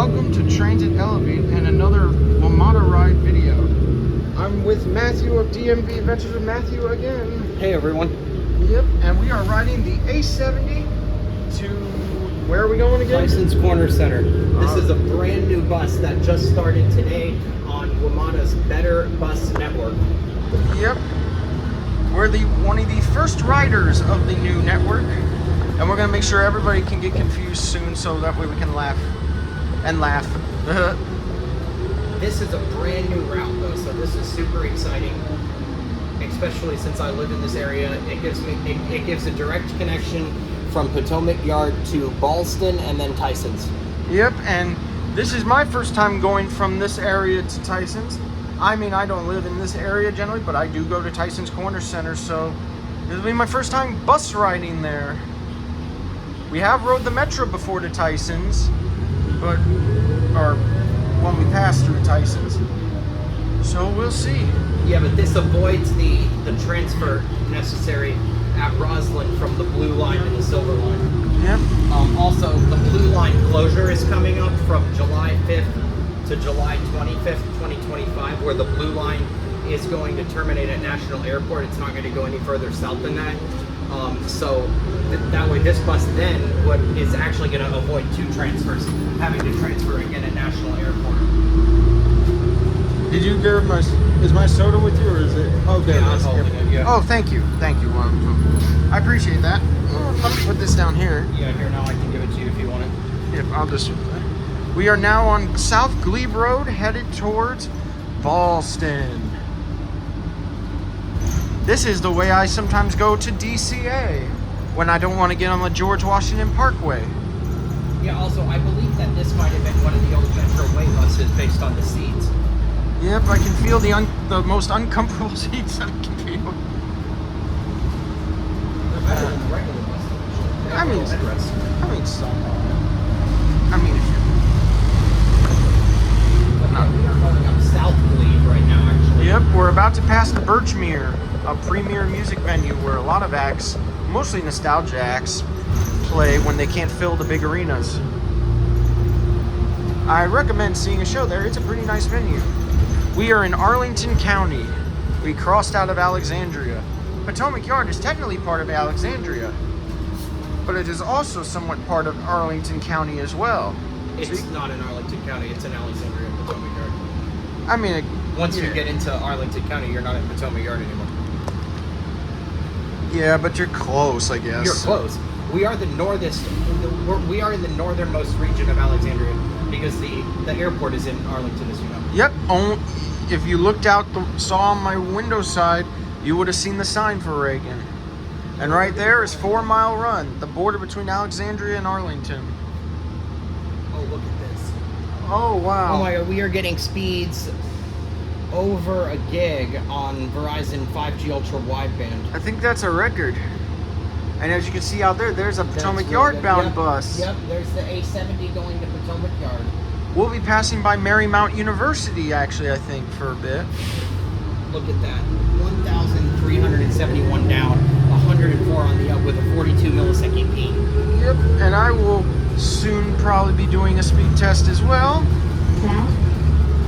welcome to Transit Elevate and another WMATA ride video. I'm with Matthew of DMV Adventures with Matthew again. Hey everyone. Yep, and we are riding the A70 to, where are we going again? Tysons Corner Center. This is a brand new bus that just started today on WMATA's Better Bus Network. Yep, we're one of the first riders of the new network, and we're going to make sure everybody can get confused soon so that way we can laugh and laugh. This is a brand new route though, so this is super exciting, especially since I live in this area. It gives a direct connection from Potomac Yard to Ballston and then Tysons. Yep, and this is my first time going from this area to Tysons. I mean, I don't live in this area generally, but I do go to Tysons Corner Center, so this will be my first time bus riding there. We have rode the Metro before to Tysons, or when we passed through Tysons. So we'll see. Yeah, but this avoids the transfer necessary at Roslyn from the blue line to the silver line. Yep. Also, the blue line closure is coming up from July 5th to July 25th, 2025, where the blue line is going to terminate at National Airport. It's not going to go any further south than that. That way this bus then is actually going to avoid two transfers, having to transfer again at National Airport. Did you give is my soda with you, or is it? Oh, there. Yeah, I'm holding it, yeah. Oh, thank you. Thank you. I appreciate that. Let me put this down here. Yeah, here now I can give it to you if you want it. Yep, I'll just... We are now on South Glebe Road, headed towards Ballston. This is the way I sometimes go to DCA when I don't want to get on the George Washington Parkway. Yeah, also, I believe that this might have been one of the old Metro Way buses based on the seats. Yep, I can feel the most uncomfortable seats that I can feel. They're better than the regular bus. I mean, some. I mean, if we are going up South Glebe right now, actually. Yep, we're about to pass the Birchmere, a premier music venue where a lot of acts, mostly nostalgia acts, play when they can't fill the big arenas. I recommend seeing a show there. It's a pretty nice venue. We are in Arlington County. We crossed out of Alexandria. Potomac Yard is technically part of Alexandria, but it is also somewhat part of Arlington County as well. It's not in Arlington County, it's in Alexandria, Potomac Yard. I mean, once you get into Arlington County, you're not in Potomac Yard anymore. Yeah, but you're close, I guess. You're close. We are we are in the northernmost region of Alexandria because the airport is in Arlington, as you know. Yep. If you looked out, saw on my window side, you would have seen the sign for Reagan. And right there is 4 Mile Run, the border between Alexandria and Arlington. Oh, look at this. Oh, wow. Oh my God, we are getting speeds over a gig on Verizon 5G Ultra Wideband. I think that's a record. And as you can see out there, there's a Potomac Yard bound bus. Yep, there's the A70 going to Potomac Yard. We'll be passing by Marymount University, actually, I think, for a bit. Look at that. 1,371 down, 104 on the up with a 42 millisecond peak. Yep, and I will soon probably be doing a speed test as well. South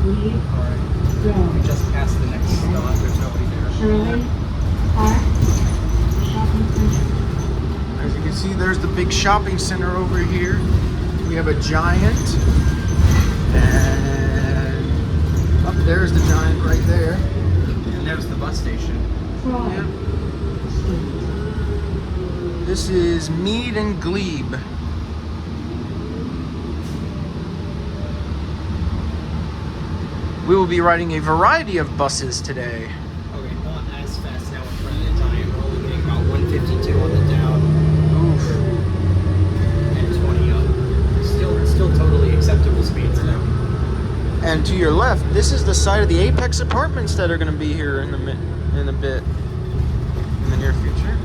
Glebe Road. We just passed the next stop. There's nobody there. Shirley Park Shopping Center. As you can see, there's the big shopping center over here. We have a Giant. And up there's the Giant right there. And there's the bus station. Troy Yep. Street. This is Meade and Glebe. We will be riding a variety of buses today. Okay, not as fast now in front of the Giant. We're only getting about 152 on the down. Oof. And 20 up. Still totally acceptable speeds now. And to your left, this is the side of the Apex Apartments that are going to be here in a bit, in the near future.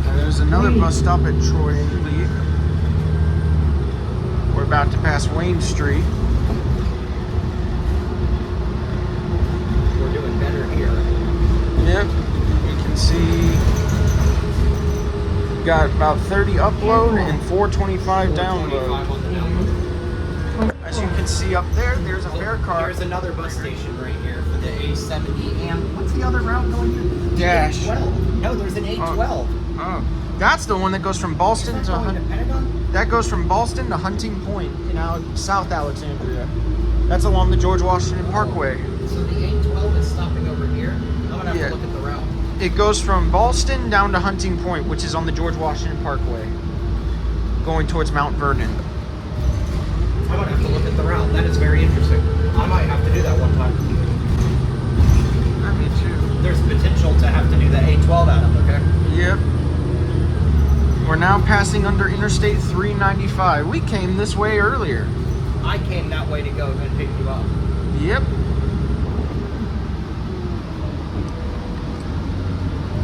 And there's another bus stop at Troy and Glebe. We're about to pass Wayne Street. We're doing better here. Yep, you can see got about 30 upload and 425 download. 425 on the download. see up there, there's a fare car. Here's another bus station right here for the A70 and what's the other route going here? Dash. A12. No, there's an A12. Oh, that's the one that goes from Ballston Is that going to Pentagon? That goes from Ballston to Hunting Point in South Alexandria. That's along the George Washington Parkway. So the A12 is stopping over here. I'm gonna have to look at the route. It goes from Ballston down to Hunting Point, which is on the George Washington Parkway, going towards Mount Vernon. I'm gonna have to look at the route. That is very interesting. I might have to do that one time. Me too. There's potential to have to do the A12 out of, okay? Yep. We're now passing under Interstate 395. We came this way earlier. I came that way to go and pick you up. Yep.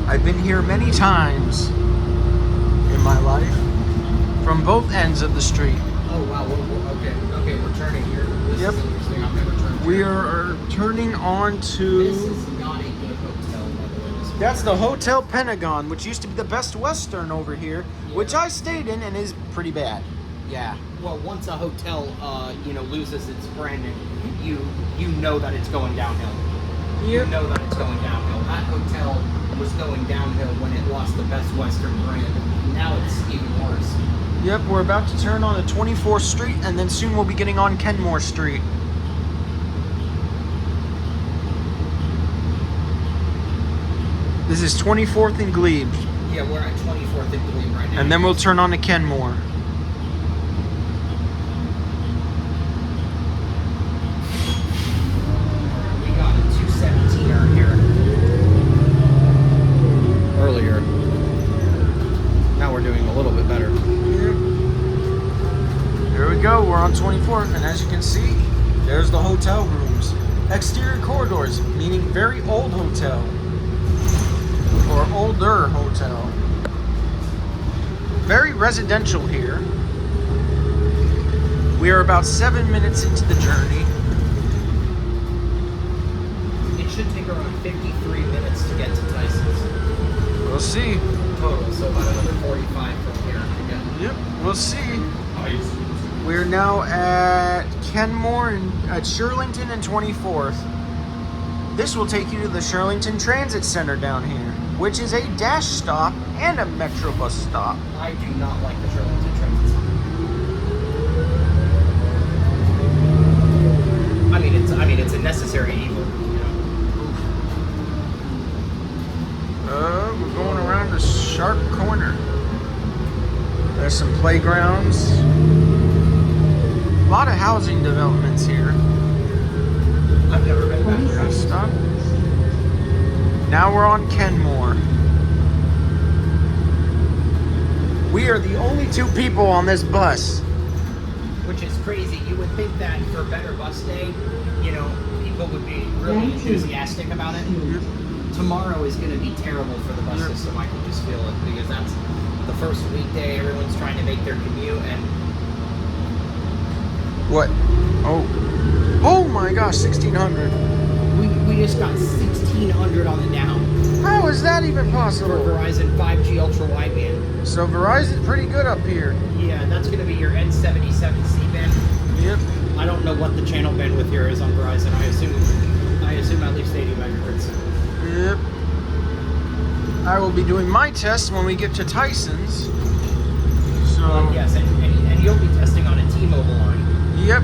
I've been here many times in my life, from both ends of the street. Oh wow, okay, we're turning here. This Yep. is interesting, I've never turned We here. are turning on to... This is not a good hotel, by the way. This That's the Hotel Pentagon, which used to be the Best Western over here, which I stayed in and is pretty bad. Yeah. Well, once a hotel, loses its branding, you know that it's going downhill. You know that it's going downhill. That hotel was going downhill when it lost the Best Western brand. Now it's even worse. Yep, we're about to turn on to 24th Street, and then soon we'll be getting on Kenmore Street. This is 24th and Glebe, Yeah, we're at 24th and Glebe right now. and then we'll turn on to Kenmore. We got a 217er here. Earlier. Now we're doing a little bit better. Here we go, we're on 24th, and as you can see, there's the hotel rooms. Exterior corridors, meaning very old hotel. Or older hotel. Very residential here. We are about 7 minutes into the journey. It should take around 53 minutes to get to Tysons. We'll see. Total, so about another 45 from here again. Yep, we'll see. We're now at Kenmore and at Shirlington and 24th. This will take you to the Shirlington Transit Center down here, which is a dash stop and a Metro bus stop. I do not like the Shirlington Transit Center. It's a necessary evil, you know. We're going around a sharp corner. There's some playgrounds. A lot of housing developments here. I've never been back there. Stop. Now we're on Kenmore. We are the only two people on this bus. Which is crazy. You would think that for a better bus day, people would be really enthusiastic about it. Tomorrow is going to be terrible for the bus system. I can just feel it because that's the first weekday. Everyone's trying to make their commute, and What? Oh my gosh, 1600. we just got 1600 on the down How is that even for possible? Verizon 5G ultra wideband. So Verizon's pretty good up here. Yeah, that's going to be your N77 C-band. Yep. I don't know what the channel bandwidth here is on Verizon. I assume at least 80 megahertz. Yep. I will be doing my test when we get to Tysons. So, Yes, and you'll be testing on a T-Mobile line. yep.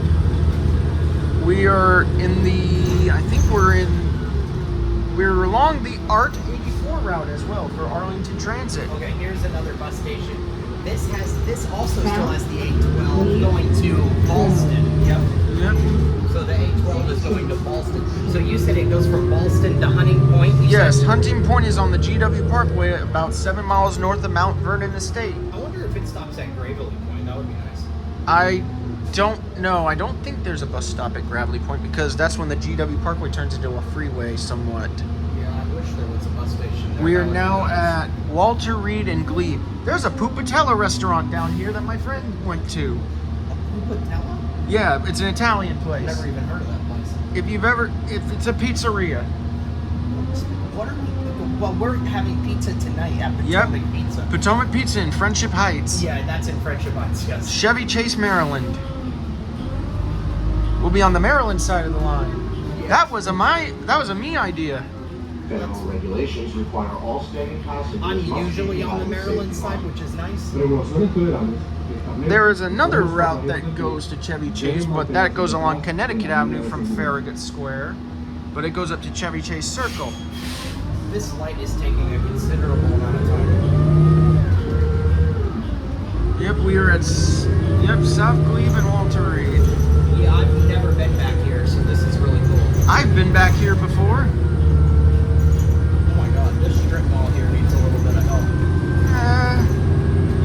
We are in the, I think we're along the ART 84 route as well for Arlington Transit. Okay, here's another bus station. This also still has the A12 going to Ballston. Yep. Yep. So the A12 is going to Ballston. So you said it goes from Ballston to Hunting Point? You Yes, said? Hunting Point is on the GW Parkway about 7 miles north of Mount Vernon Estate. I wonder if it stops at Gravely Point. That would be nice. I don't know. I don't think there's a bus stop at Gravely Point because that's when the GW Parkway turns into a freeway somewhat. Yeah, I wish there was a bus station there. We That are would be now nice. at Walter Reed and Glebe. There's a Pupatella restaurant down here that my friend went to. A Pupatella? Yeah, it's an Italian place. Never even heard of that place. If it's a pizzeria. What are we? Well, we're having pizza tonight at Potomac Pizza. Potomac Pizza in Friendship Heights. Yeah, that's in Friendship Heights. Yes. Chevy Chase, Maryland. We'll be on the Maryland side of the line. Yes. That was a me idea. Federal regulations require all standing passengers. I'm must be usually on the behind Maryland safety side, line. which is nice. There is another route that goes to Chevy Chase, but that goes along Connecticut Avenue from Farragut Square. But it goes up to Chevy Chase Circle. This light is taking a considerable amount of time. Yep, we are at South Glebe and Walter Reed. Yeah, I've never been back here, so this is really cool. I've been back here before. Oh my god, this strip mall here needs a little bit of help.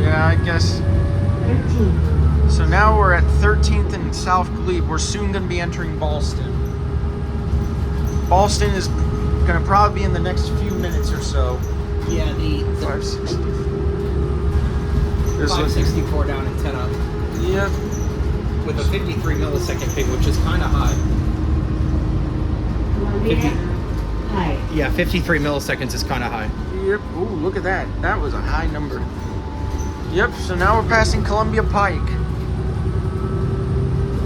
Yeah, I guess. 13. So now we're at 13th and South Glebe. We're soon going to be entering Ballston. Ballston is going to probably be in the next few minutes or so. Yeah, the 560. 564 down and 10 up. Yep. With a 53 millisecond ping, which is kind of high. Columbia. High. Yeah, 53 milliseconds is kind of high. Yep. Ooh, look at that. That was a high number. Yep. So now we're passing Columbia Pike.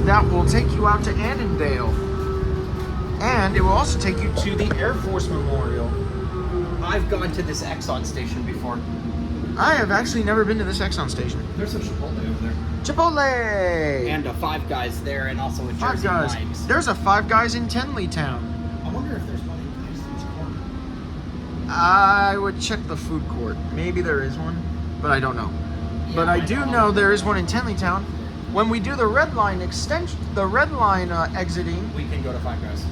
That will take you out to Annandale. And it will also take you to the Air Force Memorial. I've gone to this Exxon station before. I have actually never been to this Exxon station. There's a Chipotle over there. Chipotle! And a Five Guys there, and also a Five Jersey Guys. Mike's. There's a Five Guys in Tenleytown. I wonder if there's one in Tysons Corner. I would check the food court. Maybe there is one, but I don't know. Yeah, But I do know there is one in Tenleytown. When we do the red line extension, the red line exiting, We can go to Five Guys.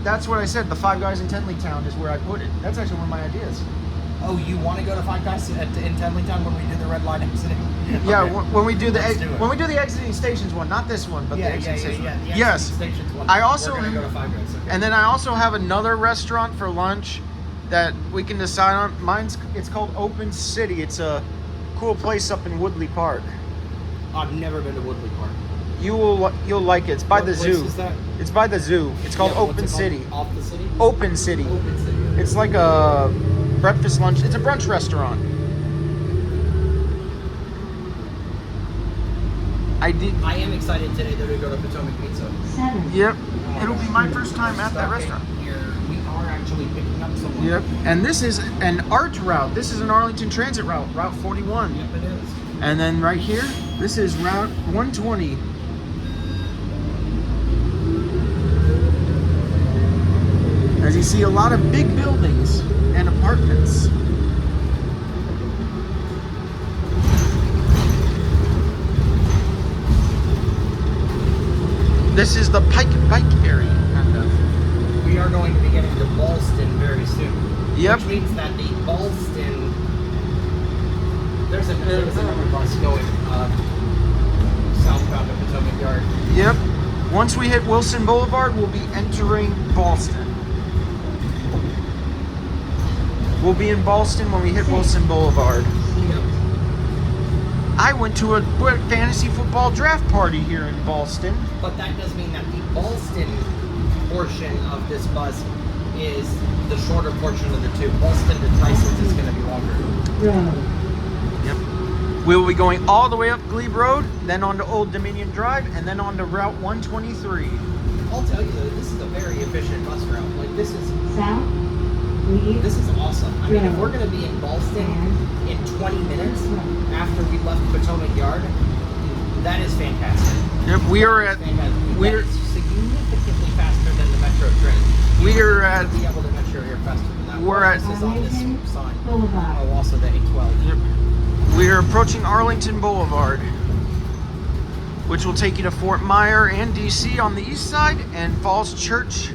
that's what I said. The Five Guys in Tenleytown is where I put it. That's actually one of my ideas. Oh, you want to go to Five Guys in Tenleytown when we do the red line exiting? Yeah, Okay. when we do the Let's do it. when we do the exiting stations one, not this one, but the exiting station. The exit Yes. station's one. I also- We're gonna go to Five Guys. Okay. And then I also have another restaurant for lunch that we can decide on. It's called Open City. It's a cool place up in Woodley Park. I've never been to Woodley Park. You'll like it. It's by What the place zoo. is that? It's by the zoo. It's called Yeah, what's Open it called? City. Off the city? Open City. Open City. It's like a breakfast lunch. It's a brunch restaurant. I am excited today though to go to Potomac Pizza. 7. Yep. It'll be my first time at that restaurant. Here, we are actually picking up someone. Yep. And this is an ART route. This is an Arlington Transit route, Route 41. Yep, it is. And then right here, this is Route 120. As you see, a lot of big buildings and apartments. This is the Pike area, kind of. We are going to be getting to Ballston very soon. Yep. Which means that the Ballston, there's another bus going southbound to Potomac Yard. Yep. Once we hit Wilson Boulevard, we'll be entering Ballston. We'll be in Ballston when we hit Wilson Boulevard. Yep. I went to a fantasy football draft party here in Ballston. But that does mean that the Ballston portion of this bus is the shorter portion of the two. Ballston to Tysons is going to be longer. Road. Yep. We will be going all the way up Glebe Road, then onto Old Dominion Drive, and then onto Route 123. I'll tell you though, this is a very efficient bus route. Like this is South. Glebe. awesome. I mean, if we're going to be in Ballston in 20 minutes after we left Potomac Yard, that is fantastic. Yep, we are at We're significantly faster than the Metro train. We are at- Be able to Metro here faster than that. We're at- This is on this sign. Boulevard. Oh, also the 812. Yep. We are approaching Arlington Boulevard, which will take you to Fort Myer and DC on the east side, and Falls Church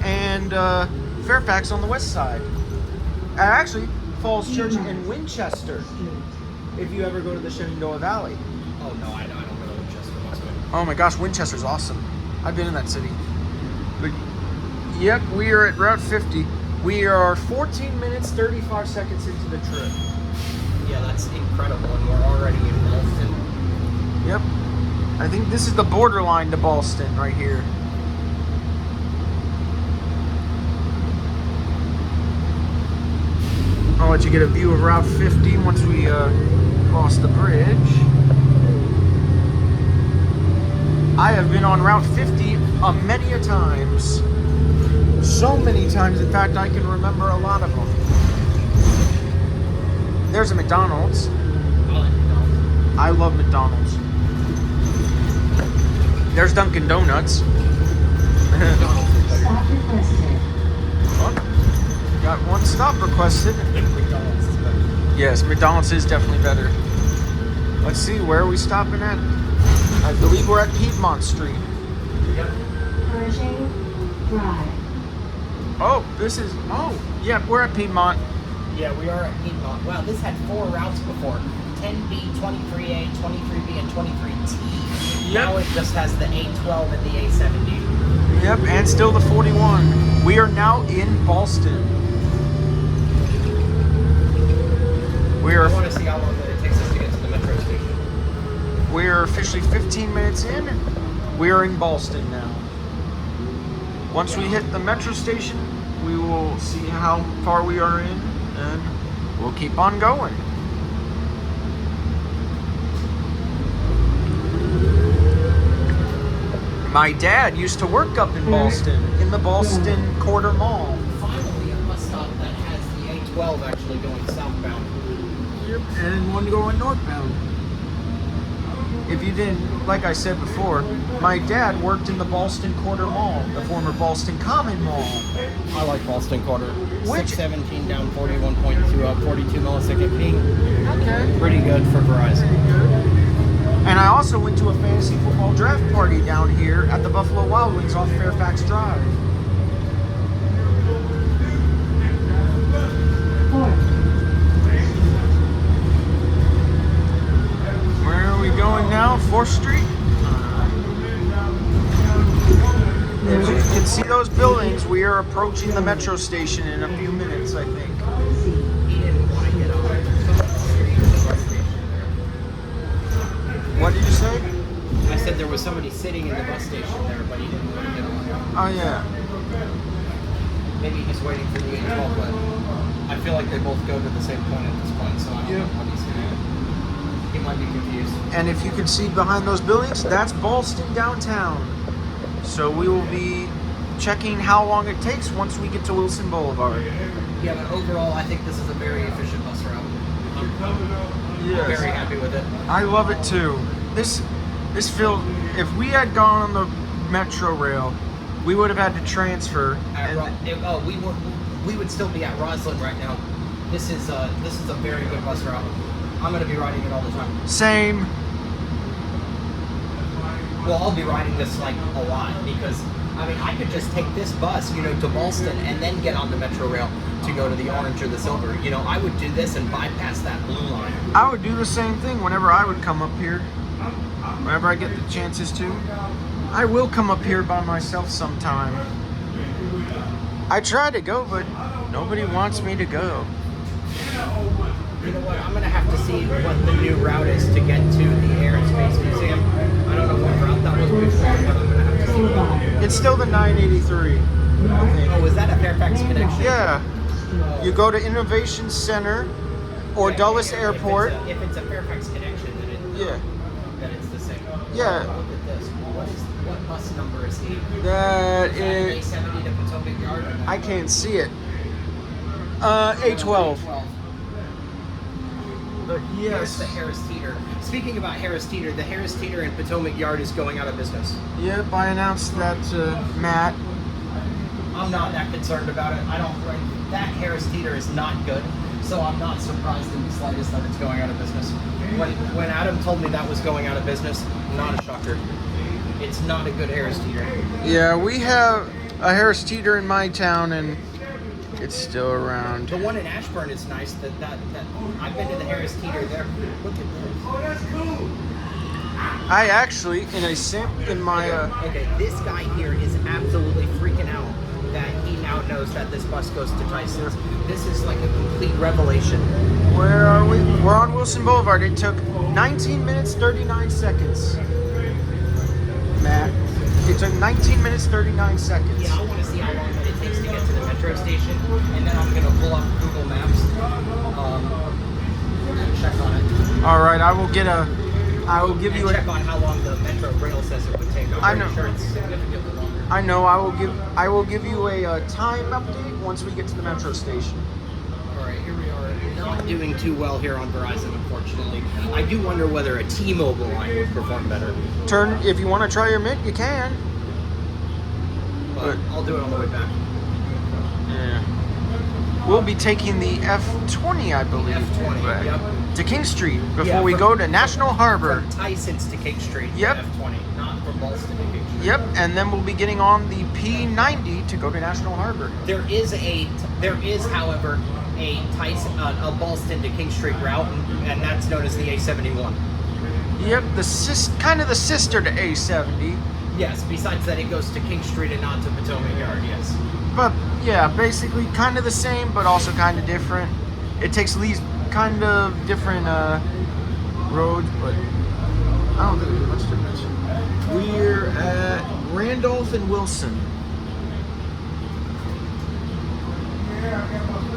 and Fairfax on the west side. Actually, Falls Church and Winchester, if you ever go to the Shenandoah Valley. Oh no, I don't go to Winchester. What's good? Oh my gosh, Winchester's awesome. I've been in that city. But yep, we are at Route 50. We are 14 minutes, 35 seconds into the trip. Yeah, that's incredible, and we're already in Ballston. Yep. I think this is the borderline to Ballston right here. I'll let you get a view of Route 50 once we cross the bridge. I have been on Route 50 many a times. So many times, in fact, I can remember a lot of them. There's a McDonald's. I love McDonald's. There's Dunkin' Donuts. Stop requested. Oh, got one stop requested. Yes, McDonald's is definitely better. Let's see, where are we stopping at? I believe we're at Piedmont Street. Pershing Drive. Oh, yeah, we're at Piedmont. Yeah, we are at Piedmont. Wow, this had 4 routes before. 10B, 23A, 23B, and 23T. Now it just has the A12 and the A70. Yep, and still the 41. We are now in Ballston. I want to see how long it takes us to get to the metro station. We are officially 15 minutes in. We are in Ballston now. Once we hit the metro station, we will see how far we are in, and we'll keep on going. My dad used to work up in Ballston, in the Ballston Quarter Mall. Finally, a bus stop that has the A12 actually going southbound. Yep, and one going northbound. If you didn't, like I said before, my dad worked in the Ballston Quarter Mall, the former Ballston Common Mall. I like Ballston Quarter. Which- 617 down 41.2 up, 42 millisecond ping. Okay. Pretty good for Verizon. And I also went to a fantasy football draft party down here at the Buffalo Wild Wings off Fairfax Drive. 4. Where are we going now? 4th Street? As you can see those buildings, we are approaching the metro station in a few minutes, I think. C. He didn't want to get on. What did you say? I said there was somebody sitting in the bus station there, but he didn't want to get on. Oh, yeah. Maybe he's waiting for the A12, but I feel like they both go to the same point at this point, so I don't know what he's going to do. He might be confused. And if you can see behind those buildings, that's Ballston downtown. So we will be checking how long it takes once we get to Wilson Boulevard. Yeah, but overall, I think this is a very efficient bus route. I'm very happy with it. I love it too. This feels. If we had gone on the metro rail, we would have had to transfer. We would still be at Roslyn right now. This is a very good bus route. I'm going to be riding it all the time. Same. Well, I'll be riding this like a lot because I could just take this bus, to Ballston and then get on the metro rail to go to the orange or the silver. I would do this and bypass that blue line. I would do the same thing whenever I would come up here. Whenever I get the chances to. I will come up here by myself sometime. I try to go, but nobody wants me to go. You know what? I'm going to have to see what the new route is to get to the Air and Space Museum. I don't know what route that was before, but I'm going to have to see what. It's still the 983, I think. Oh, is that a Fairfax connection? Yeah. You go to Innovation Center or Dulles Airport. If it's a Fairfax connection, then it's the same. Yeah. Look at this. What bus number is he? That is is. A70 to Potomac Yard? I can't see it. A12. Here's the Harris Teeter. Speaking about Harris Teeter, the Harris Teeter in Potomac Yard is going out of business. Yep, I announced that to Matt. I'm not that concerned about it. That Harris Teeter is not good, so I'm not surprised in the slightest that it's going out of business. When Adam told me that was going out of business, not a shocker. It's not a good Harris Teeter. Yeah, we have a Harris Teeter in my town, and it's still around. The one in Ashburn is nice. That I've been to the Harris Teeter there. Look at this. I actually, in my Okay, this guy here is absolutely freaking out that he now knows that this bus goes to Tyson's. This is like a complete revelation. Where are we? We're on Wilson Boulevard. It took 19 minutes 39 seconds. Matt, it took 19 minutes 39 seconds. Yeah, I want to see how long it takes to get to the metro station, and then I'm gonna pull up Google Maps and check on it. All right, I I will give and you check on how long the Metro Rail says it would take. I'm I pretty know. sure it's significantly longer. I know. I will give you a time update once we get to the metro station. All right, here we are. Not doing too well here on Verizon, unfortunately. I do wonder whether a T-Mobile line would perform better. Turn if you want to try your mint, you can. But I'll do it on the way back. Yeah. We'll be taking the F20, I believe, F20, back yep. to King Street before Yeah, we from- go to National Harbor. From Tysons to King Street. Yep. F20, not from Ballston to King Street. Yep, and then we'll be getting on the P90 to go to National Harbor. There is, however, a Tyson, a Ballston to King Street route, and that's known as the A71. Yep, kind of the sister to A70. Yes. Besides that, it goes to King Street and not to Potomac Yard. Yes. But yeah, basically kind of the same, but also kind of different. It takes these kind of different roads, but I don't think there's much difference. We're at Randolph and Wilson.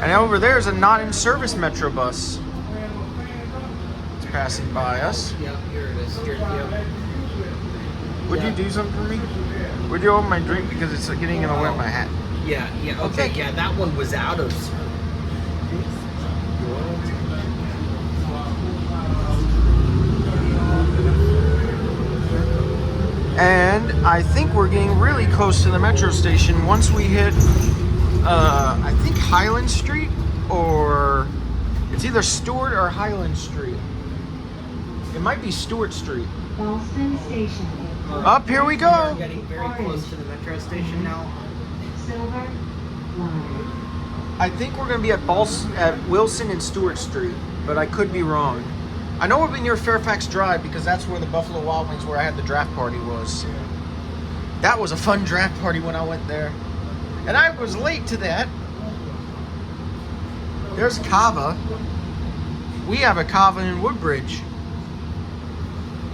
And over there is a not-in-service Metro bus. It's passing by us. Yep. Here it is. Here, yep. Would Yeah. you do something for me? Would you open my drink because it's getting in the way of my hat? Yeah. Okay. Thank you. Yeah, that one was out of service. And I think we're getting really close to the metro station once we hit, I think Highland Street, or it's either Stewart or Highland Street. It might be Stewart Street. Ballston Station. Up, here we We're go. getting very close to the metro station now. Silver line. I think we're going to be at Wilson and Stewart Street, but I could be wrong. I know we'll be near Fairfax Drive because that's where the Buffalo Wild Wings, where I had the draft party, was. That was a fun draft party when I went there. And I was late to that. There's Kava. We have a Kava in Woodbridge.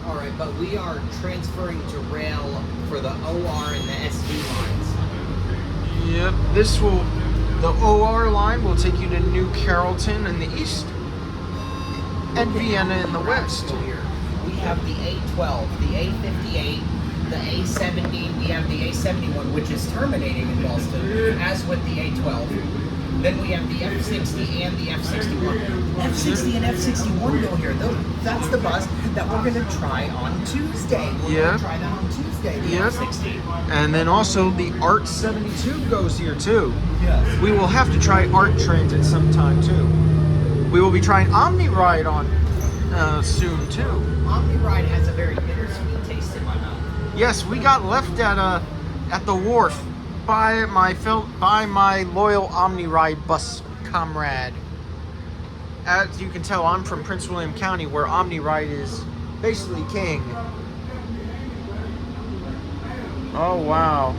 All right, but we are transferring to rail for the OR and the SV lines. Yep, the OR line will take you to New Carrollton in the east and Vienna in the west. Here. We have the A12, the A58, the A70, we have the A71, which is terminating in Ballston, as with the A12. Then we have the F60 and the F61. F60 and F61 go here. That's the bus that we're going to try on Tuesday. We're going to try that on Tuesday, the Yep. F60. And then also the ART 72 goes here too. Yes. We will have to try ART Transit sometime too. We will be trying Omni Ride on soon too. Omni Ride has a very bittersweet taste in my mouth. Yes, we got left at the wharf by my loyal Omni Ride bus comrade. As you can tell, I'm from Prince William County, where Omni Ride is basically king. Oh wow.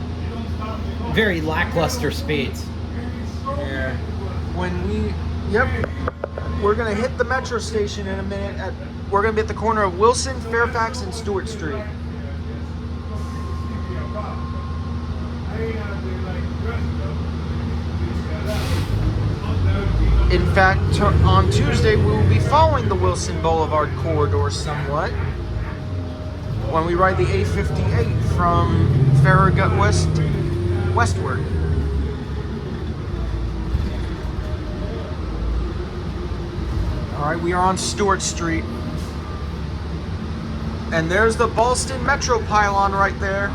Very lackluster speeds. Yeah. We're gonna hit the metro station in a minute. We're gonna be at the corner of Wilson, Fairfax, and Stewart Street. In fact, on Tuesday we will be following the Wilson Boulevard corridor somewhat when we ride the A58 from Farragut westward. All right, we are on Stewart Street. And there's the Ballston Metro pylon right there.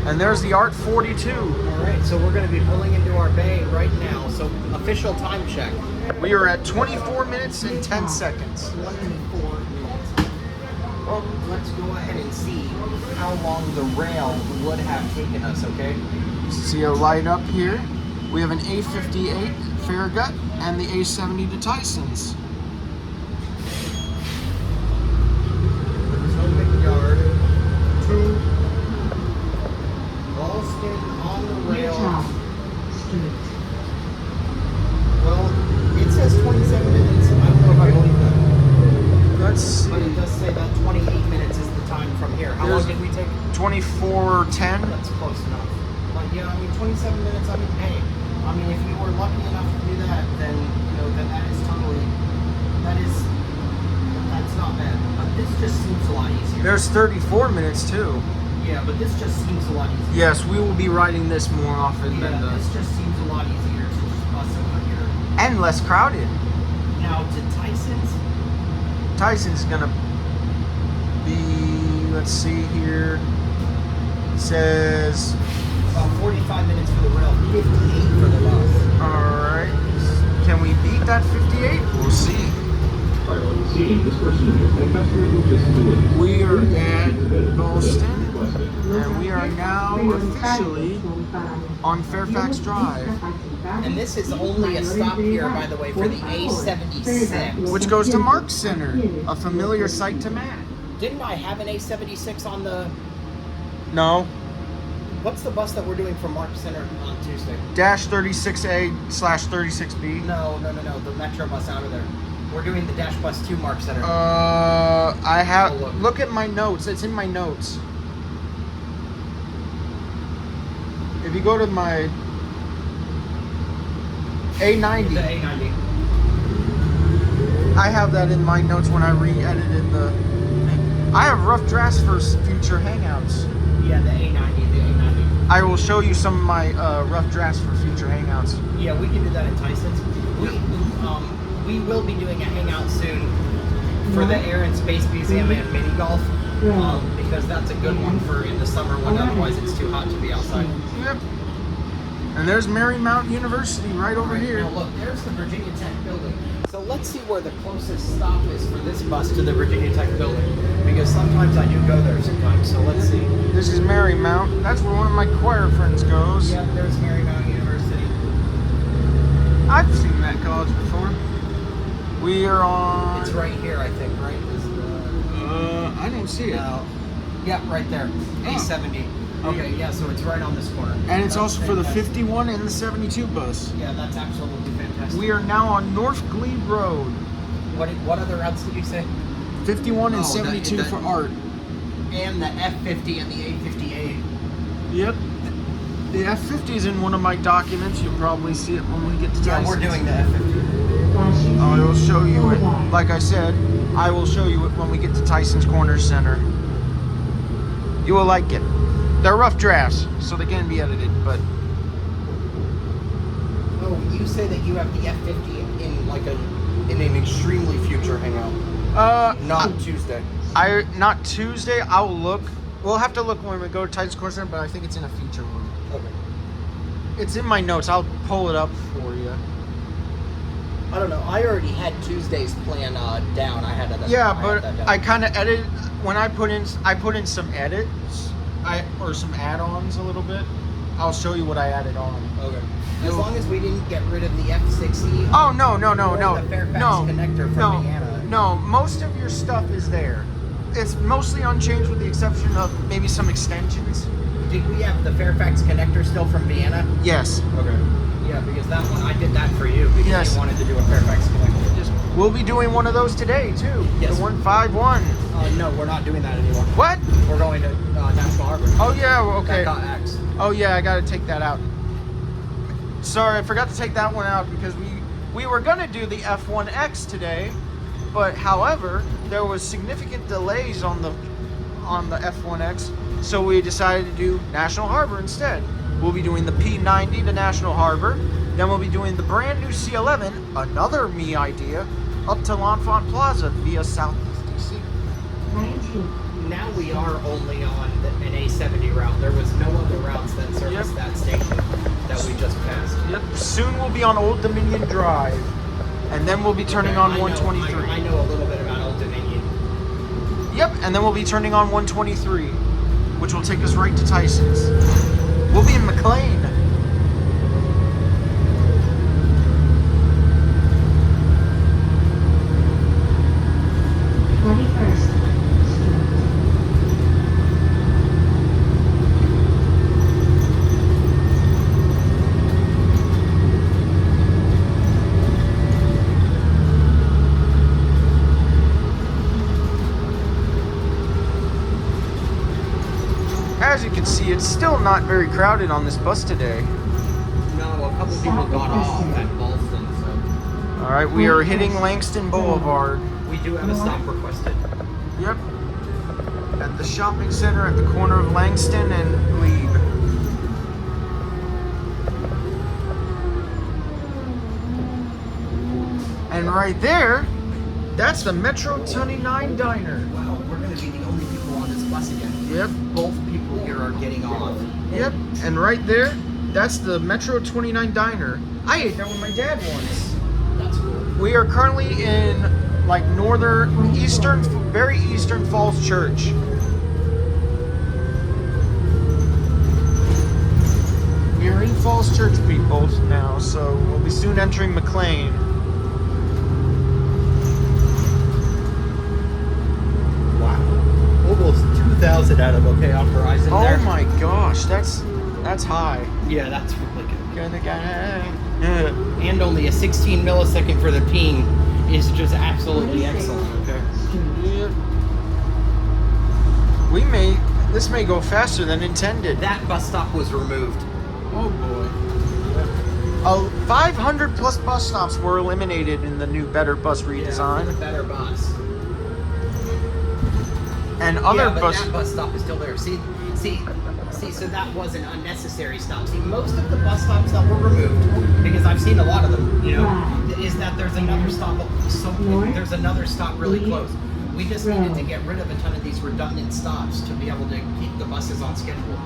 And there's the ART 42. All right, so we're going to be pulling into our bay right now. So official time check. We are at 24 minutes and 10 seconds. 24 minutes. Well, let's go ahead and see how long the rail would have taken us, okay? See a light up here. We have an A58 Farragut and the A70 to Tysons. Potomac Yard to Ballston on the rail. Utah Street. Well, it says 27 minutes. I don't know if I believe that. Let's see. But it does say that 28 minutes is the time from here. How long did we take? 24:10. That's close enough. But yeah, I mean, 27 minutes, I mean, hey, I mean, if we were lucky enough to do that, then, you know, then that is not bad. But this just seems a lot easier. There's 34 minutes too. Yeah, but this just seems a lot easier. Yes, we will be riding this more often than Yeah, this just seems a lot easier to just bus over here. and less crowded. Now to Tyson's. Tyson's gonna be, let's see here, it says, About 45 minutes for the rail, 58 for the bus. alright, can we beat that 58? We'll see. We are at Ballston, and we are now officially on Fairfax Drive, And this is only a stop here, by the way, for the A76. which goes to Mark's Center, a familiar sight to Matt. Didn't I have an A76 on the... No, What's the bus that we're doing from Mark Center on Tuesday? dash 36A/36B. No, the Metro bus out of there. We're doing the Dash Bus to Mark Center. I have, Oh, look. look at my notes, it's in my notes. If you go to my The A90, A90. I have that in my notes when I re-edited the thing. I have rough drafts for future hangouts. Yeah, the A90. I will show you some of my rough drafts for future hangouts. Yeah, we can do that in Tyson's. We will be doing a hangout soon for the Air and Space Museum and mini golf, because that's a good one for in the summer when otherwise it's too hot to be outside. Yep. And there's Marymount University right over here. Now look, there's the Virginia Tech building. So let's see where the closest stop is for this bus to the Virginia Tech building, because sometimes I do go there sometimes. So let's see. This is Marymount. That's where one of my choir friends goes. Yep, there's Marymount University. I've seen that college before. We are on. It's right here, I think, right? Is the... I don't see it. No. Yeah, right there. A70. Okay, yeah, so it's right on this corner. And it's That's also for the fantastic. 51 and the 72 bus. Yeah, that's absolutely fantastic. We are now on North Glebe Road. What other routes did you say? 51 and Oh, 72 that- for art. And the F50 and the A58. Yep. The F50 is in one of my documents. You'll probably see it when we get to Yeah, Tyson's. we're doing the F50. I will show you it. Like I said, I will show you it when we get to Tysons Corner Center. You will like it. They're rough drafts, so they can be edited, but Oh, you say that you have the F50 in an extremely future hangout. Not Tuesday. not Tuesday. I'll look. We'll have to look when we go to Tysons Corner Center, but I think it's in a feature one. Okay. It's in my notes. I'll pull it up for you. I don't know. I already had Tuesday's plan down. I had that. Yeah, I but had that down. I kind of edited when I put in some edits, or some add-ons a little bit. I'll show you what I added on. Okay. As long as we didn't get rid of the F60. Oh no! Or the Fairfax connector from Indiana. No, most of your stuff is there. It's mostly unchanged with the exception of maybe some extensions. Did we have the Fairfax connector still from Vienna? Yes. Okay. Yeah, because that one, I did that for you because Yes. you wanted to do a Fairfax connector. We'll be doing one of those today too. Yes. The 151. No, we're not doing that anymore. What? We're going to National Harbor. Oh yeah. Well, okay. That got axed. Oh yeah, I gotta take that out. Sorry, I forgot to take that one out because we were gonna do the F1X today, but however, there was significant delays on the F1X, so we decided to do National Harbor instead. We'll be doing the P90 to National Harbor, then we'll be doing the brand new C11, another me idea, up to L'Enfant Plaza via Southeast DC. 19. Now we are only on an A70 route. There was no other routes that service Yep. that station that we just passed. Yep. Soon we'll be on Old Dominion Drive, and then we'll be turning on I know- 123. I know a little bit about Old Dominion. Yep, and then we'll be turning on 123, which will take us right to Tyson's. We'll be in McLean. As you can see, it's still not very crowded on this bus today. No, a couple people got off at Ballston, so All right, we are hitting Langston Boulevard. We do have a stop requested. Yep. At the shopping center at the corner of Langston and Glebe. And right there, that's the Metro 29 diner. Wow, we're going to be the only people on this bus again. Yep. Both people here are getting off. Yep. And right there, that's the Metro 29 diner. I ate that with my dad once. That's cool. We are currently in like very eastern Falls Church. We are in Falls Church, people, now, so we'll be soon entering McLean. Wow. Almost 2,000 out of OK on Verizon there. Oh my gosh, that's high. Yeah, that's really good. Gonna get And only a 16 millisecond for the ping is just absolutely excellent. Okay. This may go faster than intended. That bus stop was removed. Oh boy. 500 plus bus stops were eliminated in the new Better Bus redesign. Yeah, the better bus. And other but bus. that bus stop is still there. See, so that was an unnecessary stop. See, most of the bus stops that were removed, because I've seen a lot of them, you know, is that there's another stop. There's another stop really close. We just needed to get rid of a ton of these redundant stops to be able to keep the buses on schedule.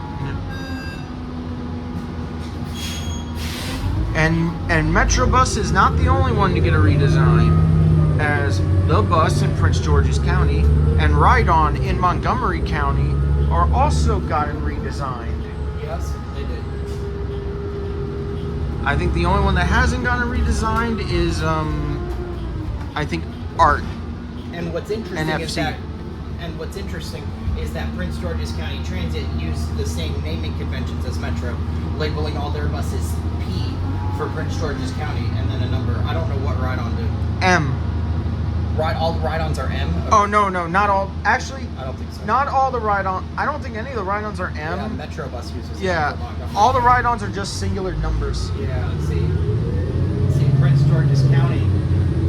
And Metrobus is not the only one to get a redesign, as the bus in Prince George's County and Ride On in Montgomery County are also gotten redesigned. Yes, they did. I think the only one that hasn't gotten redesigned is I think ART. And what's interesting is that Prince George's County Transit used the same naming conventions as Metro, labeling all their buses P for Prince George's County and then a number. I don't know what Ride On do. M. All the Ride-Ons are M? Okay. Oh no, not all. Actually, I don't think so. not all the Ride-On. I don't think any of the Ride-Ons are M. Yeah, Metro bus uses Yeah, it for Montgomery. all the Ride-Ons are just singular numbers. Yeah, see, Prince George's County,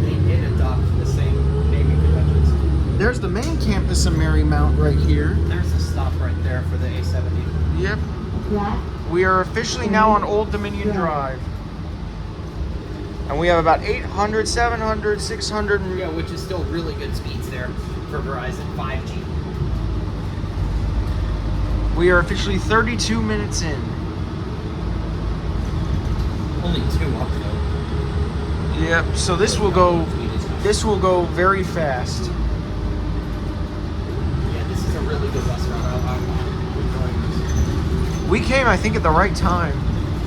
they did adopt the same naming conventions. There's the main campus of Marymount right here. There's a stop right there for the A70. Yep. Flat. We are officially now on Old Dominion Drive. And we have about 800, 700, 600. Yeah, which is still really good speeds there for Verizon 5G. We are officially 32 minutes in. Only 2 up though. Yep. So this will go very fast. Yeah, this is a really good bus route. I'm enjoying this. We came, I think, at the right time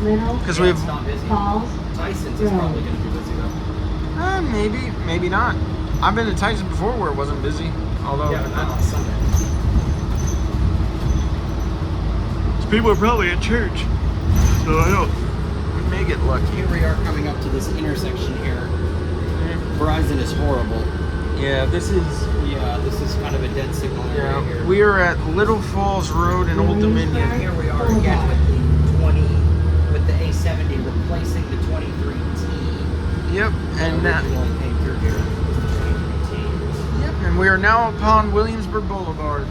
Little. because Yeah, we it's have. not busy. Falls. Tysons is probably going to be busy though. Maybe not. I've been to Tyson before where it wasn't busy. Although Yeah, but not on Sunday. people are probably at church, so I don't. We may get lucky. Here we are coming up to this intersection here. Verizon is horrible. Yeah, this is. Yeah, this is kind of a dead signal area Yeah, here. we are at Little Falls Road in Old Dominion. Here we are again with the A70 replacing the 23T. Yep, and that originally came through here. Yep, and we are now upon Williamsburg Boulevard.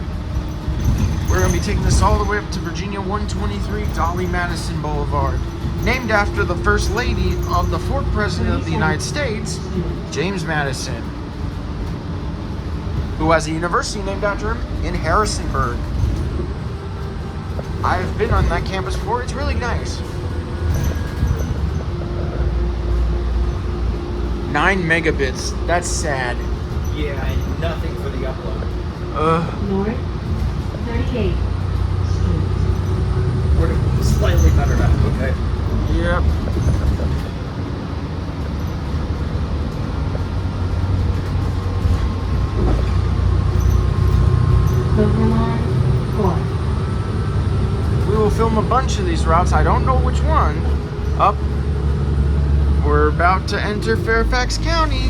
We're going to be taking this all the way up to Virginia 123 Dolly Madison Boulevard, named after the First Lady of the 4th President of the United States, James Madison, who has a university named after him in Harrisonburg. I've been on that campus before. It's really nice. 9 megabits. That's sad. Yeah, and nothing for the upload. North. 38. Street. We're slightly better now, okay? Yep. Potomac Yard. We will film a bunch of these routes. I don't know which one. Up. We're about to enter Fairfax County.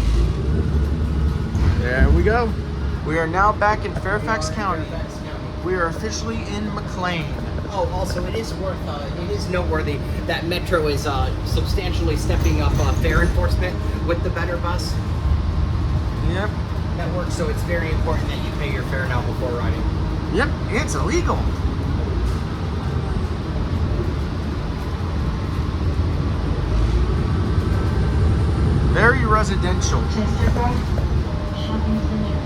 There we go. We are now back in Fairfax County. We are officially in McLean. Oh, also, it is noteworthy that Metro is substantially stepping up fare enforcement with the Better Bus. Yep. network, so it's very important that you pay your fare now before riding. Yep, it's illegal. Very residential. Chesterfield Shopping Center.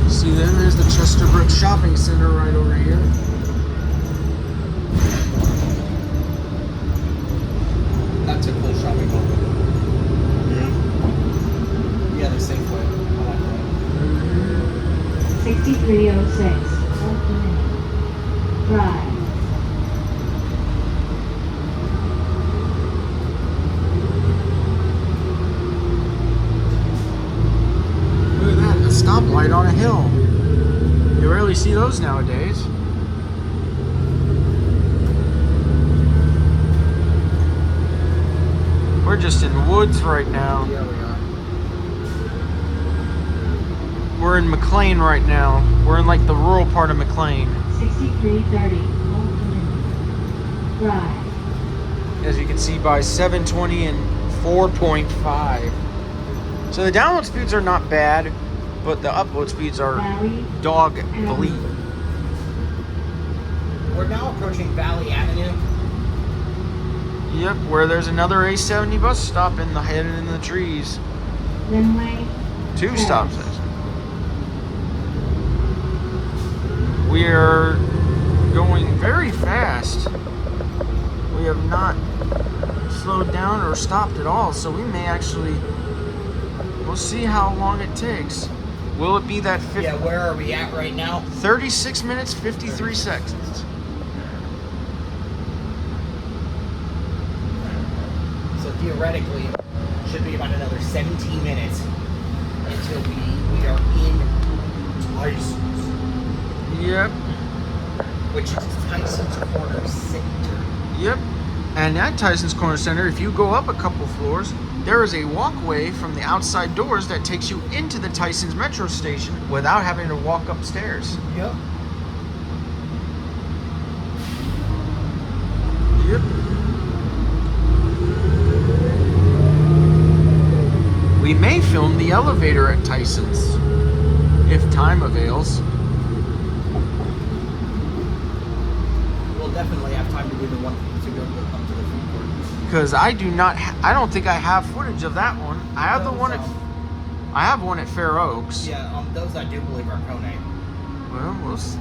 See, then there's the Chesterbrook Shopping Center right over here. That's a cool shopping mall. Yeah, the Safeway. I like that. 6306 Old Dominion Drive. Look at that, a stoplight on a hill. You rarely see those nowadays. We're just in the woods right now. Yeah, we are. We're in McLean right now. We're in like the rural part of McLean. 6330 Old Dominion Drive. As you can see by 720 and 4.5. So the download speeds are not bad, but the upload speeds are Valley dog bleep. We're now approaching Valley Avenue. Yep, where there's another A70 bus stop in the hidden in the trees. Linway 2 Terrace. stop signs. We're going very fast. We have not slowed down or stopped at all, so we may actually, we'll see how long it takes. Will it be that 50, Yeah, where are we at right now? 36 minutes, 53 seconds? So theoretically, should be about another 17 minutes until we are in Tysons, Yep, which is Tysons Corner Center. yep. And at Tysons Corner Center, if you go up a couple floors, there is a walkway from the outside doors that takes you into the Tysons metro station without having to walk upstairs. Yep. Yep. We may film the elevator at Tysons, if time avails. We'll definitely have time to do the one to go up to the food court. Because I do not, I don't think I have footage of that one. I have the one at, I have one at Fair Oaks. Yeah, those I do believe are Kone. Well, we'll see.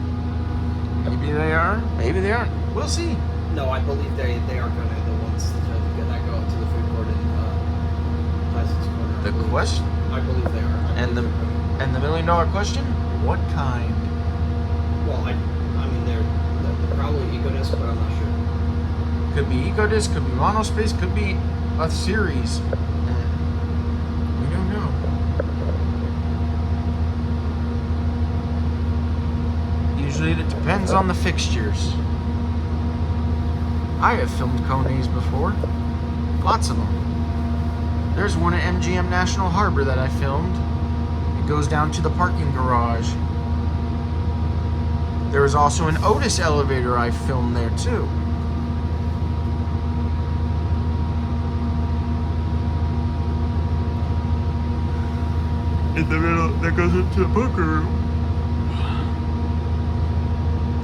Maybe they are, maybe they aren't. We'll see. No, I believe they are Kone, the ones that go up to the food court in Tysons Corner. The question, I believe they are. and the $1 million question, what kind? Well, I mean they're probably EcoDisc, but I'm not sure. Could be EcoDisc, could be Monospace, could be a series. We don't know. Usually it depends on the fixtures. I have filmed Kones before. Lots of them. There's one at MGM National Harbor that I filmed. It goes down to the parking garage. There was also an Otis elevator I filmed there too. In the middle, that goes into the bunker room.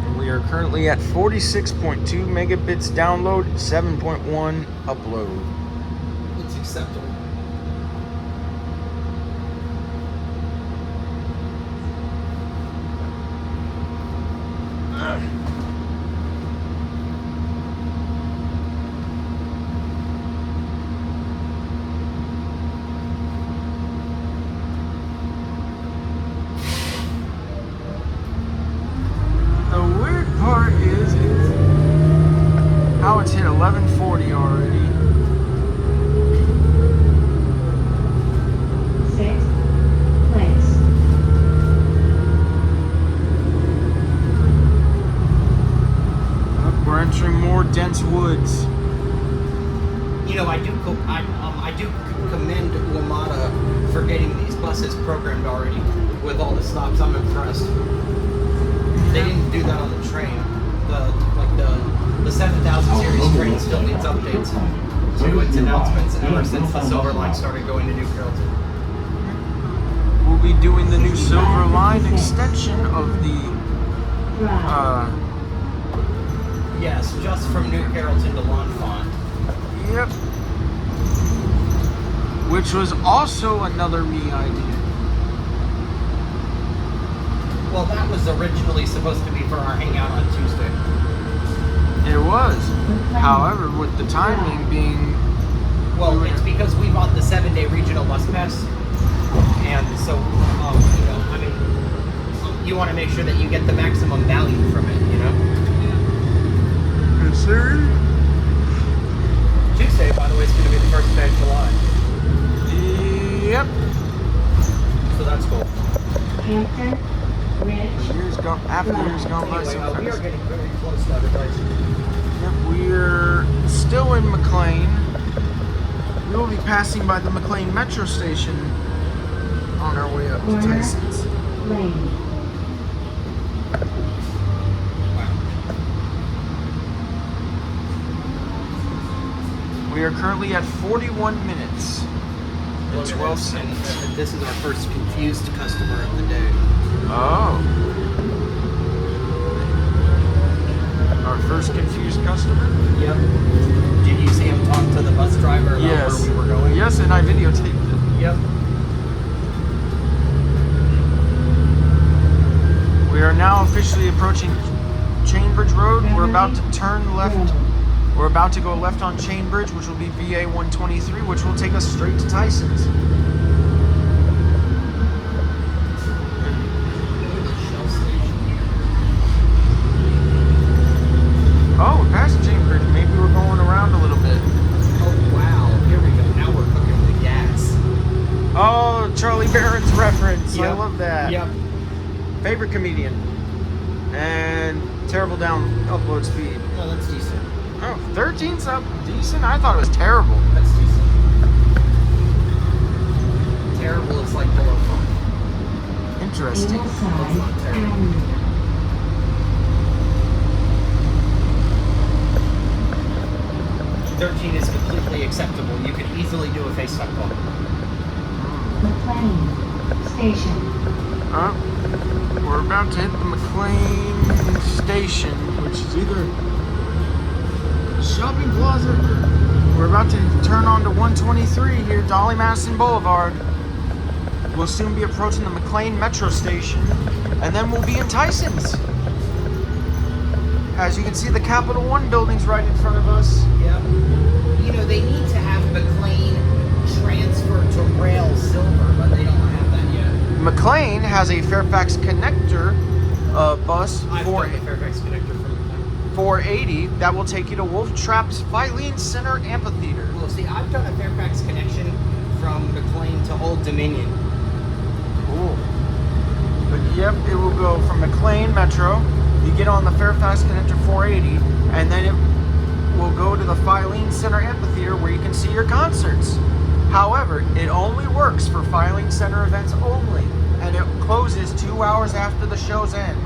And we are currently at 46.2 megabits download, 7.1 upload. It's acceptable. The weird part is how it's hit 1140 already. 6th place. We're entering more dense woods. You know, I do commend WMATA for getting these buses programmed already with all the stops. I'm impressed. They didn't do that on the train. The the 7000 series train still needs updates to its announcements ever since the Silver Line started going to New Carrollton. We'll be doing the new Silver Line extension of the Drive. Yes, just from New Carrollton to L'Enfant. Yep. Which was also another me idea. Well, that was originally supposed to be for our hangout on Tuesday. It was. However, with the timing being... Well, it's because we bought the 7-day regional bus pass. And so, you know, I mean, you want to make sure that you get the maximum value from it, you know? Yes, sir. Tuesday, by the way, is going to be the first day of July. Yep. So that's cool. Hampton Ridge. Years gone, after years gone by Anyway, so we are fast. getting very close to advertising. Yep, we're still in McLean. We will be passing by the McLean Metro Station on our way up to Corner. Tysons. Lane. We are currently at 41 minutes and Look at 12 this. seconds. And this is our first confused customer of the day. Oh. Our first confused customer? Yep. Did you see him talk to the bus driver about Yes. where we were going? Yes, and I videotaped it. Yep. We are now officially approaching Chainbridge Road. We're about to turn left. We're about to go left on Chainbridge, which will be VA 123, which will take us straight to Tysons. Shell station. Oh, we passed Chainbridge. Maybe we're going around a little bit. Oh wow! Here we go. Now we're cooking with gas. Oh, Charlie Barron's reference. I Yep. love that. Yep. Favorite comedian. And terrible down upload speed. No, that's decent. Oh, 13's up decent? I thought it was terrible. That's decent. Terrible is like below 5. Interesting. Ingleside not terrible. Avenue. Mm. 13 is completely acceptable. You could easily do a FaceTime call. McLean Station. We're about to hit the McLean Station, which is either shopping plaza. We're about to turn onto 123 here, Dolly Madison Boulevard. We'll soon be approaching the McLean Metro Station, and then we'll be in Tysons. As you can see, the Capital One building's right in front of us. Yep. You know, they need to have McLean transfer to Rail Silver, but they don't have that yet. McLean has a Fairfax Connector bus I've for done the Fairfax connector from McLean. 480 that will take you to Wolf Trap's Filene Center Amphitheater. Well, see, I've done a Fairfax connection from McLean to Old Dominion. Cool. But yep, it will go from McLean Metro. You get on the Fairfax Connector 480, and then it will go to the Filene Center Amphitheater where you can see your concerts. However, it only works for Filene Center events only, and it closes 2 hours after the show's end.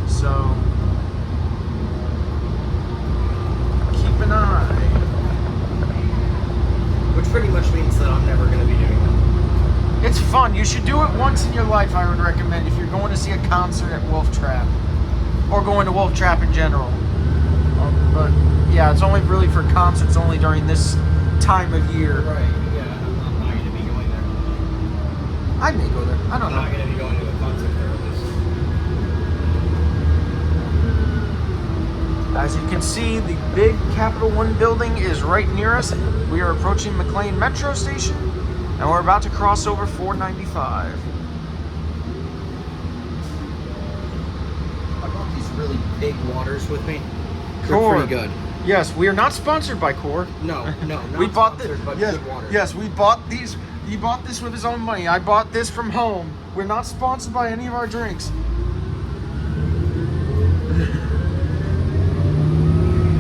So keep an eye. Which pretty much means that I'm never going to be doing that. It's fun. You should do it once in your life, I would recommend, if you're going to see a concert at Wolf Trap. Or going to Wolf Trap in general. But yeah, it's only really for concerts only during this time of year. Right, yeah, I'm not going to be going there. I may go there. I don't I'm not know. going to be going to a concert there at least. As you can see, the big Capital One building is right near us. We are approaching McLean Metro Station, and we're about to cross over 495. I brought these really big waters with me. They're Core. pretty good. Yes, we are not sponsored by Core. No, not We bought this. sponsored, but Yes, good water. yes, we bought these. He bought this with his own money. I bought this from home. We're not sponsored by any of our drinks.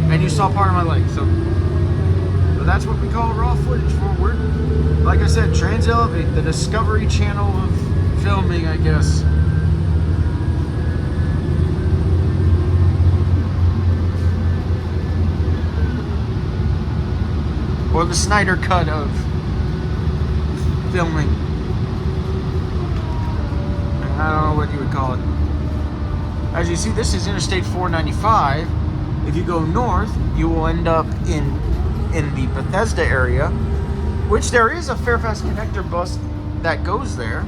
And you saw part of my leg, so that's what we call raw footage. We're, like I said, Trans-Elevate, the Discovery Channel of filming, I guess. or the Snyder cut of filming. I don't know what you would call it. As you see, this is Interstate 495. If you go north, you will end up in the Bethesda area, which there is a Fairfax Connector bus that goes there.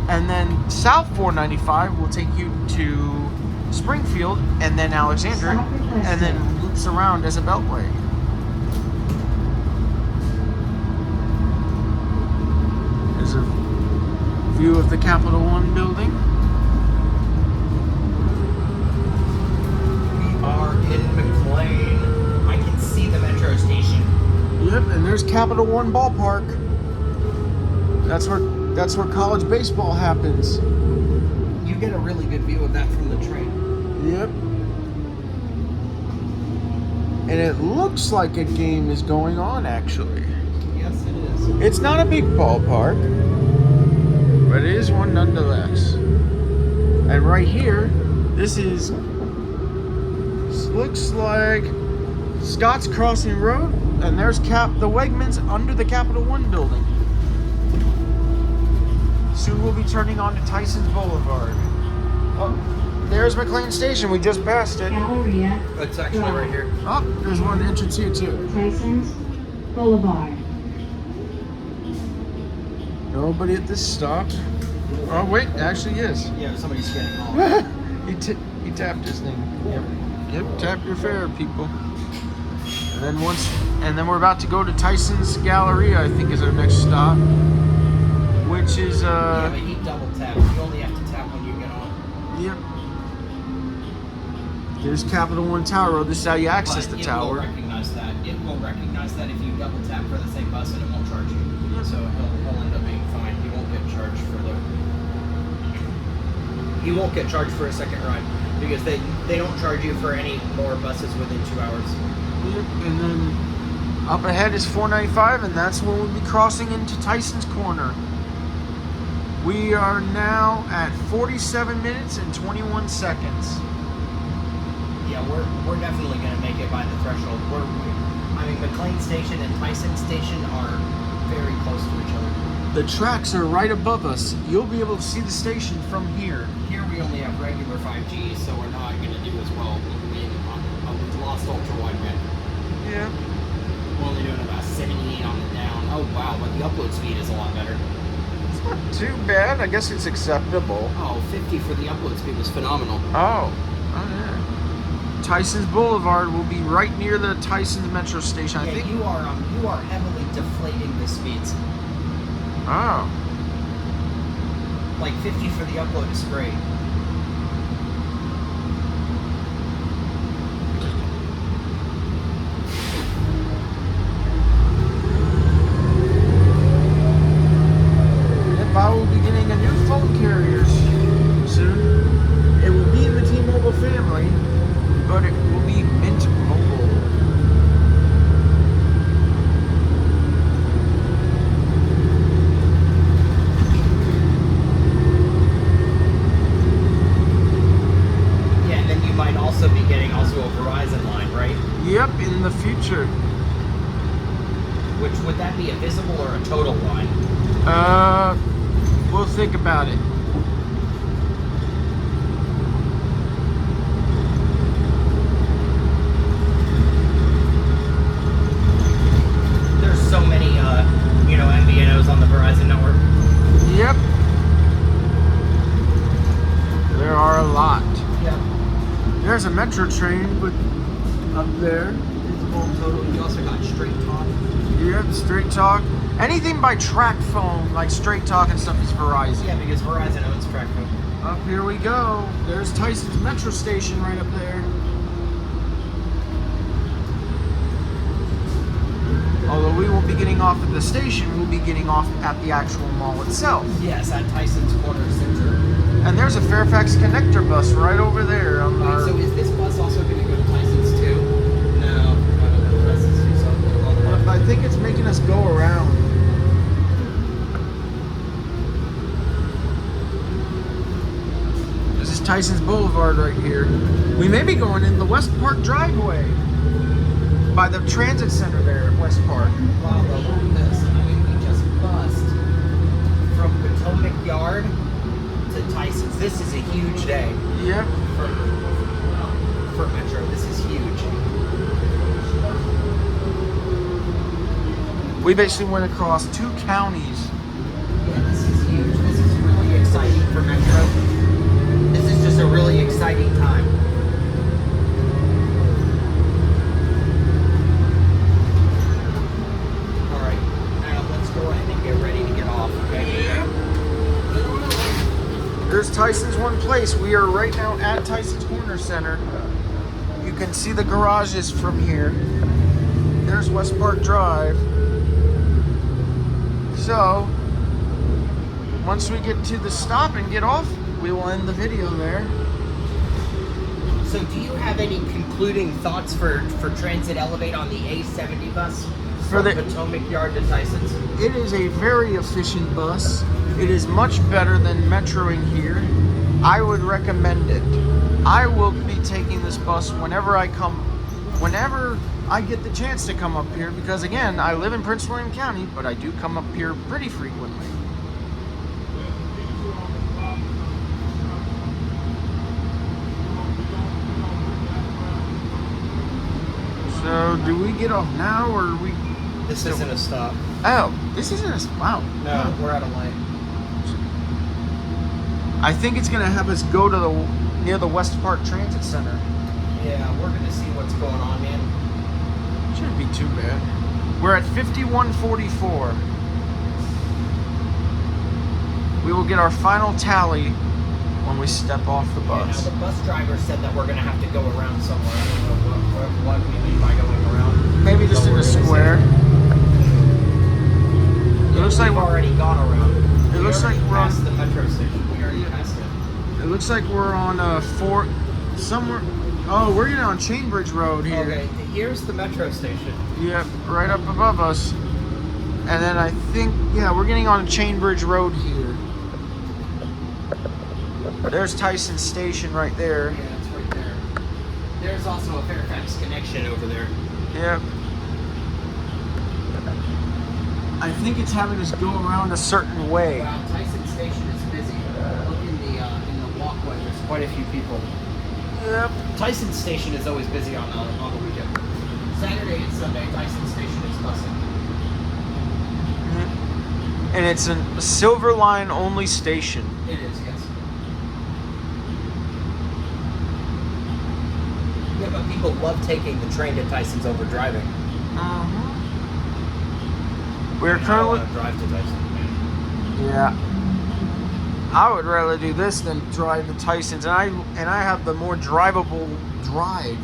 And then South 495 will take you to Springfield and then Alexandria, and then loops around as a beltway. There's a view of the Capital One building. We are in McLean. I can see the metro station. Yep, and there's Capital One Ballpark. That's where college baseball happens. You get a really good view of that from the train. Yep. And it looks like a game is going on, actually. Yes, it is. It's not a big ballpark, but it is one nonetheless. And right here, this looks like Scott's Crossing Road, and there's the Wegmans under the Capital One building. Soon we'll be turning on to Tysons Boulevard. Oh, there's McLean Station. We just passed it. Galleria. It's actually right here. Oh, there's one entrance here too. Tysons Boulevard. Nobody at this stop. Oh wait, actually yes. Yeah, somebody's getting off. he tapped his thing. Yep. Yep, tap your fare, people. And then we're about to go to Tyson's Galleria, I think is our next stop. Which is Yeah, but he double tapped. You only have to tap when you get on. Yep. There's Capital One Tower Road. This is how you access But the it tower. will recognize that. It will recognize that if you double tap for the same bus and it won't charge you. So he'll end up being fine. He won't get charged for He won't get charged for a second ride because they don't charge you for any more buses within 2 hours. Yep. And then up ahead is 495, and that's when we'll be crossing into Tysons Corner. We are now at 47 minutes and 21 seconds. Yeah, we're definitely gonna make it by the threshold. McLean Station and Tyson Station are very close to each other. The tracks are right above us. You'll be able to see the station from here. Here we only have regular 5G, so we're not gonna do as well with lost ultra wideband. Yeah. We're only doing about 78 on the down. Oh wow, but the upload speed is a lot better. It's not too bad. I guess it's acceptable. Oh, 50 for the upload speed was phenomenal. Oh yeah. Tysons Boulevard will be right near the Tysons Metro Station, Yeah, I think. you are heavily deflating the speeds. Oh. Like 50 for the upload is great. Yep, I will be getting a new phone carrier soon. It will be in the T-Mobile family, but it will be Mint Mobile. Yeah, and then you might also be getting a Verizon line, right? Yep, in the future. Which would that be a visible or a total line? We'll think about it. There's so many, MVNOs on the Verizon network. Yep. There are a lot. Yeah. There's a metro train up there. Visible and total. You also got Straight Talk. Yep, Straight Talk. Anything by track phone, like Straight Talk and stuff, is Verizon. Yeah, because Verizon owns TracFone. Up here we go. There's Tyson's Metro Station right up there. Although we won't be getting off at the station, we'll be getting off at the actual mall itself. Yes, at Tysons Corner Center. And there's a Fairfax Connector bus right over there. On Wait, our... so is this bus also going to go to Tysons too? No, I don't know. Tysons too, so it'll go on the left. I think it's making us go around. This is Tysons Boulevard right here. We may be going in the West Park driveway. by the transit center there at West Park. Wow, look at this. I mean, we just bussed from Potomac Yard to Tysons. This is a huge day Yep. for Metro. This is huge. We basically went across 2 counties. Yeah, this is huge. This is really exciting for Metro. This is just a really exciting time. All right, now let's go ahead and get ready to get off, okay? There's Tyson's One Place. We are right now at Tysons Corner Center. You can see the garages from here. There's West Park Drive. So, once we get to the stop and get off, we will end the video there. So do you have any concluding thoughts for Transit Elevate on the A70 bus For from the- Potomac Yard to Tysons? It is a very efficient bus. It is much better than Metroing here. I would recommend it. I will be taking this bus whenever I get the chance to come up here, because again, I live in Prince William County, but I do come up here pretty frequently. So, do we get off now, or are we... This isn't a stop. Oh, this isn't a... Wow. No, we're out of line. I think it's going to have us go to near the West Park Transit Center. Yeah, we're gonna see what's going on, man. Shouldn't be too bad. We're at 5144. We will get our final tally when we step off the Yeah, now bus. the bus driver said that we're gonna have to go around somewhere. I don't know what we mean by going around. Maybe just But in we're a gonna see. square. It looks like We've already gone around. It looks like we're on- past the metro station. We already passed it. It looks like we're on somewhere. Oh, we're getting on Chainbridge Road here. Okay, here's the metro station. Yep, right up above us. And then I think, yeah, we're getting on Chainbridge Road here. There's Tyson Station right there. Yeah, it's right there. There's also a Fairfax connection over there. Yep. I think it's having us go around a certain way. Wow, Tyson Station is busy. Look in the walkway. There's quite a few people. Yep. Tyson Station is always busy on the weekend. Saturday and Sunday, Tyson Station is busting. And it's a Silver Line only station. It is, yes. Yeah, but people love taking the train to Tyson's over driving. We're I don't currently. want to drive to Tyson. Yeah. I would rather do this than drive to Tyson's, and I have the more drivable drive.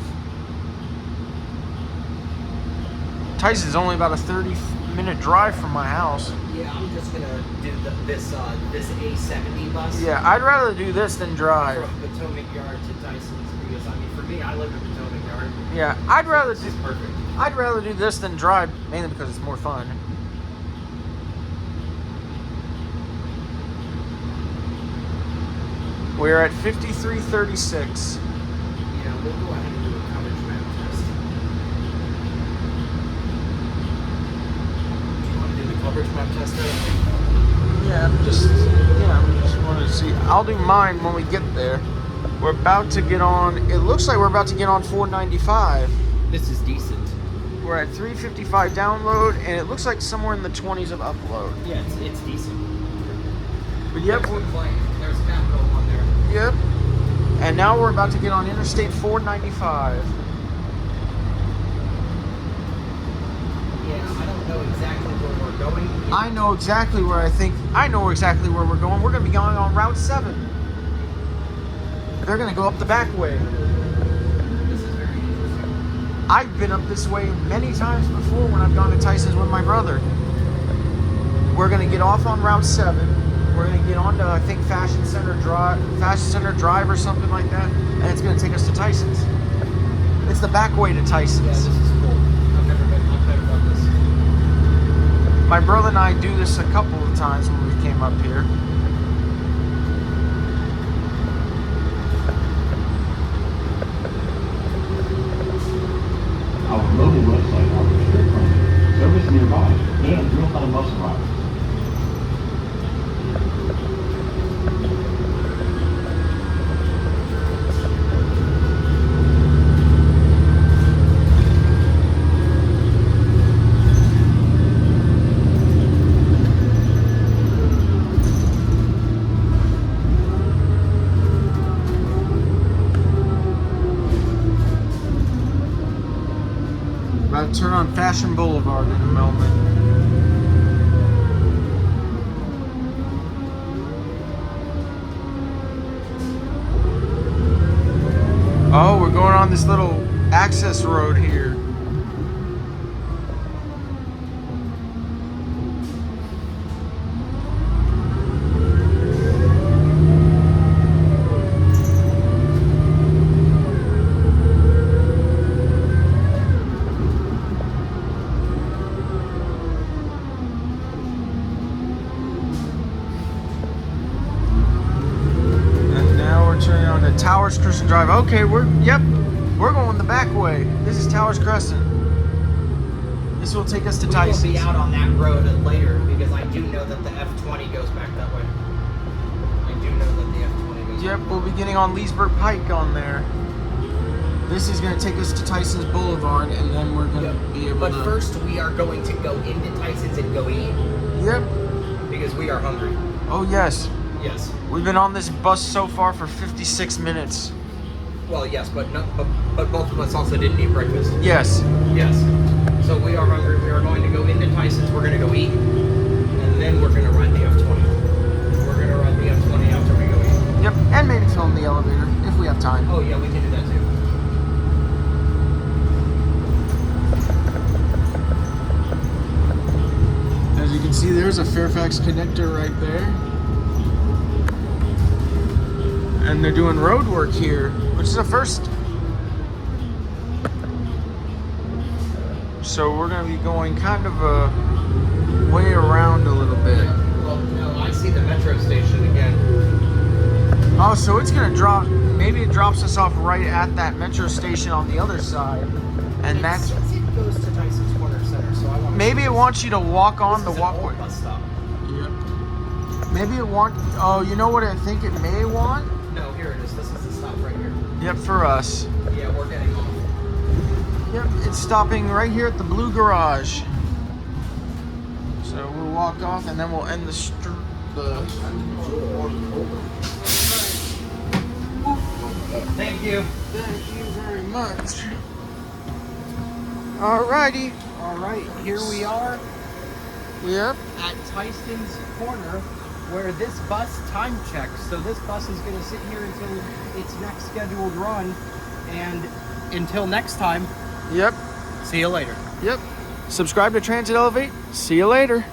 Tyson's only about a 30-minute drive from my house. Yeah, I'm just gonna do this A70 bus. Yeah, I'd rather do this than drive. From Potomac Yard to Tyson's, because I mean, for me, I live in Potomac Yard. Yeah, I'd rather This is perfect. do this than drive, mainly because it's more fun. We're at 5336. Yeah, we'll go ahead and do a coverage map test. Do you want to do the coverage map test now? Yeah, I just wanted to see. I'll do mine when we get there. We're about to get on. It looks like we're about to get on 495. This is decent. We're at 355 download, and it looks like somewhere in the 20s of upload. Yeah, it's decent. But yep, There's Capitol on there. yep. And now we're about to get on Interstate 495. Yeah, I don't know exactly where we're going. I know exactly where we're going. We're going to be going on Route 7. They're going to go up the back way. This is very interesting. I've been up this way many times before when I've gone to Tyson's with my brother. We're going to get off on Route 7. We're going to get on to, I think, Fashion Center Drive or something like that. And it's going to take us to Tyson's. It's the back way to Yeah, Tyson's. this is cool. I've never done this. My brother and I do this a couple of times when we came up here. Our global website turn on Fashion Boulevard in a moment. Oh, we're going on this little access road here. Turning on to Towers Crescent Drive. Okay, we're going the back way. This is Towers Crescent. This will take us to Tyson. We'll be out on that road later because I do know that the F20 goes back that way. I do know that the F20 goes. Yep, we'll be getting on Leesburg Pike on there. This is going to take us to Tysons Boulevard, and then we're going to be able to. But first, we are going to go into Tysons and go eat. Yep. Because we are hungry. Oh yes. Yes. We've been on this bus so far for 56 minutes. Well, yes, but both of us also didn't eat breakfast. Yes. Yes. So we are hungry. We are going to go into Tysons. We're going to go eat, and then we're going to ride the F20. We're going to ride the F20 after we go eat. Yep, and maybe film the elevator if we have time. Oh yeah, we can do that too. As you can see, there's a Fairfax connector right there. And they're doing road work here, which is a first. So we're going to be going kind of a way around a little bit. Well, no, I see the metro station again. Oh, so it's going to drop, maybe it drops us off right at that metro station on the other side. And that's... It goes to Tysons Corner Center, so I want to... Maybe it wants you to walk on the This is an walkway. old bus stop. Yep. Maybe it want. Oh, you know what I think it may want? No, here it is. This is the stop right here. Yep, for us. Yeah, we're getting off. Yep, it's stopping right here at the Blue Garage. So we'll walk off and then we'll end the Thank you. Thank you very much. Alrighty. All right, here we are Yep. at Tysons Corner, where this bus time checks. So this bus is going to sit here until its next scheduled run, and until next time, Yep. see you later. Yep. Subscribe to Transit Elevate. See you later.